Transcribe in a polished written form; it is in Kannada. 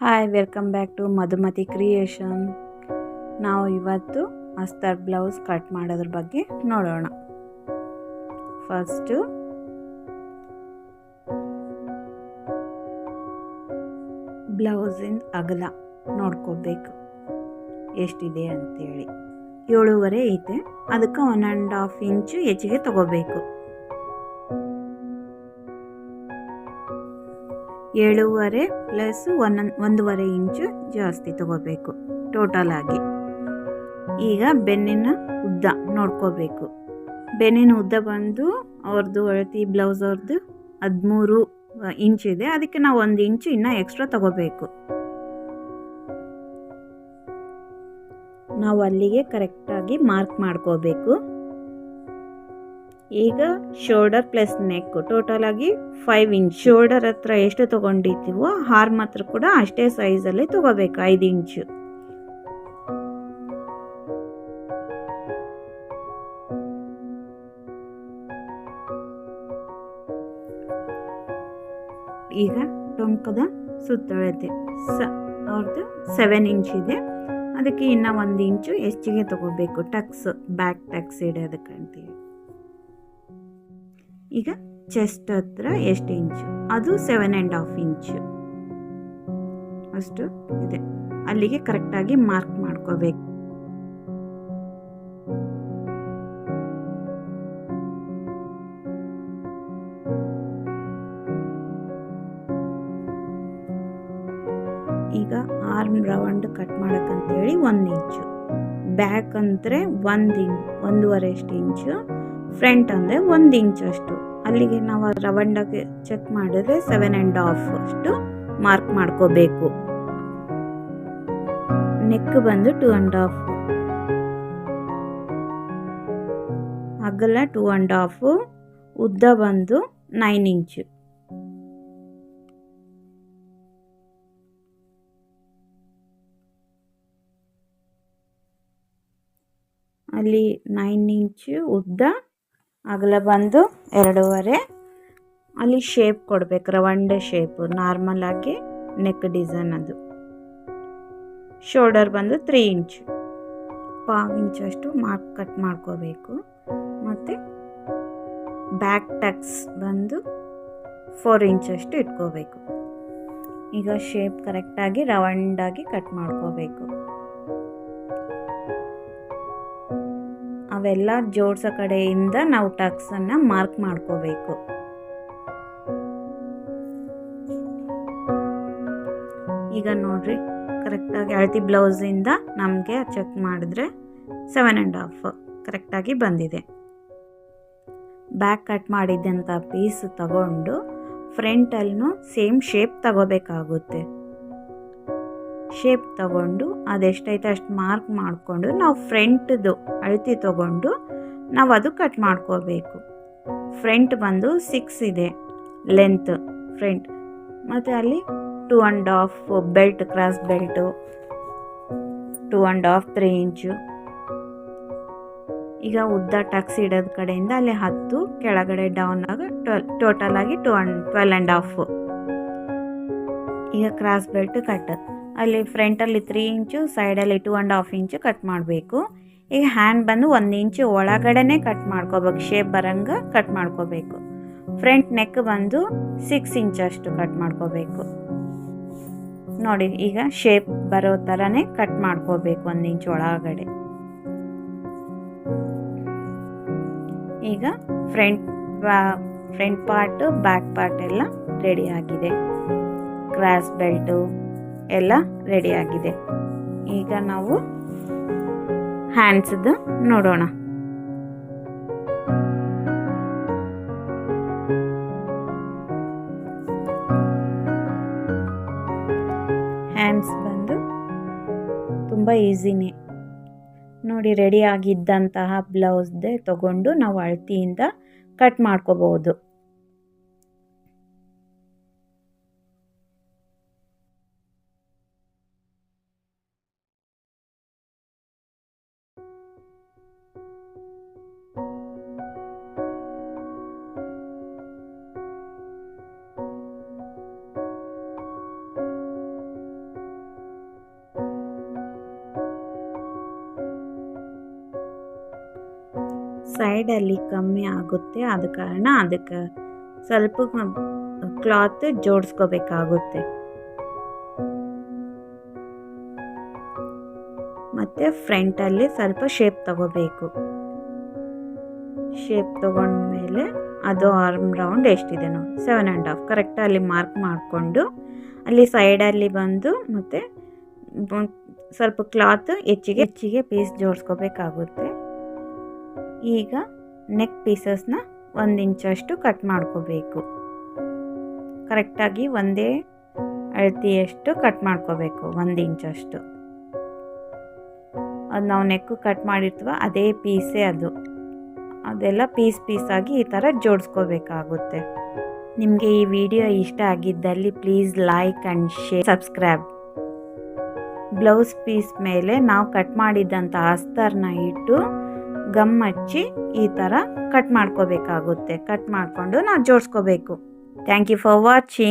Hi welcome back to Madhumati creation. ನಾವು ಇವತ್ತು ಅಸ್ತರ್ ಬ್ಲೌಸ್ ಕಟ್ ಮಾಡೋದ್ರ ಬಗ್ಗೆ ನೋಡೋಣ. ಫಸ್ಟು ಬ್ಲೌಸಿನ ಅಗಲ ನೋಡ್ಕೋಬೇಕು ಎಷ್ಟಿದೆ ಅಂತೇಳಿ. 7.5 ಐತೆ, ಅದಕ್ಕೆ 1.5 ಇಂಚು ಹೆಚ್ಚಿಗೆ ತಗೋಬೇಕು. 7.5 ಪ್ಲಸ್ 1.5 ಇಂಚು ಜಾಸ್ತಿ ತಗೋಬೇಕು ಟೋಟಲ್ ಆಗಿ. ಈಗ ಬೆನ್ನಿನ ಉದ್ದ ನೋಡ್ಕೋಬೇಕು. ಬೆನ್ನಿನ ಉದ್ದ ಬಂದು ಅವ್ರದ್ದು ಅಳತಿ ಬ್ಲೌಸ್ ಅವ್ರದ್ದು 13 ಇಂಚಿದೆ, ಅದಕ್ಕೆ ನಾವು 1 ಇಂಚು ಇನ್ನೂ ಎಕ್ಸ್ಟ್ರಾ ತಗೋಬೇಕು. ನಾವು ಅಲ್ಲಿಗೆ ಕರೆಕ್ಟಾಗಿ ಮಾರ್ಕ್ ಮಾಡ್ಕೋಬೇಕು. ಈಗ ಶೋಲ್ಡರ್ ಪ್ಲಸ್ ನೆಕ್ ಟೋಟಲ್ ಆಗಿ 5 ಇಂಚ್. ಶೋಲ್ಡರ್ ಹತ್ರ ಎಷ್ಟು ತಗೊಂಡಿರ್ತೀವೋ ಆರ್ಮ್ ಹತ್ರ ಕೂಡ ಅಷ್ಟೇ ಸೈಜಲ್ಲಿ ತಗೋಬೇಕು, 5 ಇಂಚು. ಈಗ ಟೊಂಕದ ಸುತ್ತಳತೆ ಅವ್ರದ್ದು 7 ಇಂಚ್ ಇದೆ, ಅದಕ್ಕೆ ಇನ್ನು 1 ಇಂಚು ಹೆಚ್ಚಿಗೆ ತಗೋಬೇಕು. ಟಕ್ಸ್ ಬ್ಯಾಕ್ ಟಕ್ಸ್ ಇಡೋದಕ್ಕಂತೇಳಿ. ಈಗ ಚೆಸ್ಟ್ ಹತ್ರ ಎಷ್ಟು ಇಂಚು, ಅದು 7.5 ಇಂಚು ಅಷ್ಟು ಇದೆ. ಅಲ್ಲಿಗೆ ಕರೆಕ್ಟಾಗಿ ಮಾರ್ಕ್ ಮಾಡ್ಕೋಬೇಕು. ಈಗ ಆರ್ಮ್ ರೌಂಡ್ ಕಟ್ ಮಾಡೋಕ್ಕಂತೇಳಿ 1 ಇಂಚು, ಬ್ಯಾಕ್ ಅಂದರೆ 1.5 ಇಂಚು, ಫ್ರಂಟ್ ಅಂದರೆ 1 ಇಂಚ್ ಅಷ್ಟು. ಅಲ್ಲಿಗೆ ನಾವು ರೌಂಡಾಗಿ ಚೆಕ್ ಮಾಡಿದ್ರೆ 7.5 ಅಷ್ಟು ಮಾರ್ಕ್ ಮಾಡ್ಕೋಬೇಕು. ನೆಕ್ ಬಂದು 2.5, ಅಗಲ 2.5, ಉದ್ದ ಬಂದು 9 ಇಂಚು. ಅಲ್ಲಿ 9 ಇಂಚು ಉದ್ದ, ಅಗಲ ಬಂದು 2.5. ಅಲ್ಲಿ ಶೇಪ್ ಕೊಡಬೇಕು, ರವಂಡೆ ಶೇಪು, ನಾರ್ಮಲ್ ಆಗಿ ನೆಕ್ ಡಿಸೈನ್. ಅದು ಶೋಲ್ಡರ್ ಬಂದು 3 ಇಂಚು, 1/2 ಇಂಚಷ್ಟು ಮಾರ್ಕ್ ಕಟ್ ಮಾಡ್ಕೋಬೇಕು. ಮತ್ತು ಬ್ಯಾಕ್ ಟಕ್ಸ್ ಬಂದು 4 ಇಂಚಷ್ಟು ಇಟ್ಕೋಬೇಕು. ಈಗ ಶೇಪ್ ಕರೆಕ್ಟಾಗಿ ರವಂಡಾಗಿ ಕಟ್ ಮಾಡ್ಕೋಬೇಕು. ಅವೆಲ್ಲ ಜೋಡ್ಸೋ ಕಡೆಯಿಂದ ನಾವು ಟಕ್ಸನ್ನು ಮಾರ್ಕ್ ಮಾಡ್ಕೋಬೇಕು. ಈಗ ನೋಡ್ರಿ, ಕರೆಕ್ಟಾಗಿ ಅಳತಿ ಬ್ಲೌಸಿಂದ ನಮಗೆ ಚೆಕ್ ಮಾಡಿದ್ರೆ 7.5 ಕರೆಕ್ಟಾಗಿ ಬಂದಿದೆ. ಬ್ಯಾಕ್ ಕಟ್ ಮಾಡಿದ್ದಂಥ ಪೀಸ್ ತಗೊಂಡು ಫ್ರಂಟಲ್ಲೂ ಸೇಮ್ ಶೇಪ್ ತಗೋಬೇಕಾಗುತ್ತೆ. ಶೇಪ್ ತಗೊಂಡು ಅದೆಷ್ಟೈತೆ ಅಷ್ಟು ಮಾರ್ಕ್ ಮಾಡಿಕೊಂಡು ನಾವು ಫ್ರಂಟ್ದು ಅಳತಿ ತಗೊಂಡು ನಾವು ಅದು ಕಟ್ ಮಾಡ್ಕೋಬೇಕು. ಫ್ರಂಟ್ ಬಂದು 6 ಇದೆ ಲೆಂತ್ ಫ್ರಂಟ್, ಮತ್ತು ಅಲ್ಲಿ 2.5 ಬೆಲ್ಟ್, ಕ್ರಾಸ್ ಬೆಲ್ಟು 2.5 3 ಇಂಚು. ಈಗ ಉದ್ದ ಟಕ್ಸ್ ಇಡೋದ ಕಡೆಯಿಂದ ಅಲ್ಲಿ 10, ಕೆಳಗಡೆ ಡೌನ್ ಆಗಿ 12, ಟೋಟಲ್ ಆಗಿ 12.5. ಈಗ ಕ್ರಾಸ್ ಬೆಲ್ಟ್ ಕಟ್, ಅಲ್ಲಿ ಫ್ರಂಟಲ್ಲಿ 3 ಇಂಚು, ಸೈಡಲ್ಲಿ 2.5 ಇಂಚು ಕಟ್ ಮಾಡಬೇಕು. ಈಗ ಹ್ಯಾಂಡ್ ಬಂದು 1 ಇಂಚು ಒಳಗಡೆನೆ ಕಟ್ ಮಾಡ್ಕೋಬೇಕು, ಶೇಪ್ ಬರಂಗೆ ಕಟ್ ಮಾಡ್ಕೋಬೇಕು. ಫ್ರಂಟ್ ನೆಕ್ ಬಂದು 6 ಇಂಚಷ್ಟು ಕಟ್ ಮಾಡ್ಕೋಬೇಕು. ನೋಡಿ, ಈಗ ಶೇಪ್ ಬರೋ ಥರನೇ ಕಟ್ ಮಾಡ್ಕೋಬೇಕು 1 ಇಂಚ್ ಒಳಗಡೆ. ಈಗ ಫ್ರಂಟ್ ಪಾರ್ಟು ಬ್ಯಾಕ್ ಪಾರ್ಟ್ ಎಲ್ಲ ರೆಡಿ ಆಗಿದೆ. ಕ್ರಾಸ್ ಬೆಲ್ಟು ಎಲ್ಲ ರೆಡಿ ಆಗಿದೆ. ಈಗ ನಾವು ಹ್ಯಾಂಡ್ಸ್ದು ನೋಡೋಣ. ಹ್ಯಾಂಡ್ಸ್ ಬಂದು ತುಂಬ ಈಸಿನೇ ನೋಡಿ. ರೆಡಿ ಆಗಿದ್ದಂತಹ ಬ್ಲೌಸ್ದೇ ತಗೊಂಡು ನಾವು ಅಳತಿಯಿಂದ ಕಟ್ ಮಾಡ್ಕೋಬಹುದು. ಸೈಡಲ್ಲಿ ಕಮ್ಮಿ ಆಗುತ್ತೆ, ಆದ ಕಾರಣ ಅದಕ್ಕೆ ಸ್ವಲ್ಪ ಕ್ಲಾತ್ ಜೋಡಿಸ್ಕೋಬೇಕಾಗುತ್ತೆ. ಮತ್ತು ಫ್ರಂಟಲ್ಲಿ ಸ್ವಲ್ಪ ಶೇಪ್ ತಗೋಬೇಕು. ಶೇಪ್ ತಗೊಂಡ್ಮೇಲೆ ಅದು ಆರ್ಮ್ ರೌಂಡ್ ಎಷ್ಟಿದೆ ನೋಡಿ 7.5 ಕರೆಕ್ಟಾಗಿ ಅಲ್ಲಿ ಮಾರ್ಕ್ ಮಾಡಿಕೊಂಡು ಅಲ್ಲಿ ಸೈಡಲ್ಲಿ ಬಂದು ಮತ್ತು ಸ್ವಲ್ಪ ಕ್ಲಾತ್ ಹೆಚ್ಚಿಗೆ ಪೀಸ್ ಜೋಡಿಸ್ಕೋಬೇಕಾಗುತ್ತೆ. ಈಗ ನೆಕ್ ಪೀಸಸ್ನ 1 ಇಂಚಷ್ಟು ಕಟ್ ಮಾಡ್ಕೋಬೇಕು. ಕರೆಕ್ಟಾಗಿ ಒಂದೇ ಅಳತೆಯಷ್ಟು ಕಟ್ ಮಾಡ್ಕೋಬೇಕು, 1 ಇಂಚಷ್ಟು. ಅದು ನಾವು ನೆಕ್ಕು ಕಟ್ ಮಾಡಿರ್ತೀವ ಅದೇ ಪೀಸೇ ಅದೆಲ್ಲ ಪೀಸಾಗಿ ಈ ಥರ ಜೋಡಿಸ್ಕೋಬೇಕಾಗುತ್ತೆ. ನಿಮಗೆ ಈ ವಿಡಿಯೋ ಇಷ್ಟ ಆಗಿದ್ದಲ್ಲಿ please like and share, subscribe. Blouse piece ಮೇಲೆ ನಾವು ಕಟ್ ಮಾಡಿದ್ದಂಥ ಅಸ್ತರ್ನ ಇಟ್ಟು ಗಮ್ ಹಚ್ಚಿ ಈ ಥರ ಕಟ್ ಮಾಡ್ಕೋಬೇಕಾಗುತ್ತೆ. ಕಟ್ ಮಾಡಿಕೊಂಡು ನಾವು ಜೋಡಿಸ್ಕೋಬೇಕು. Thank you for watching.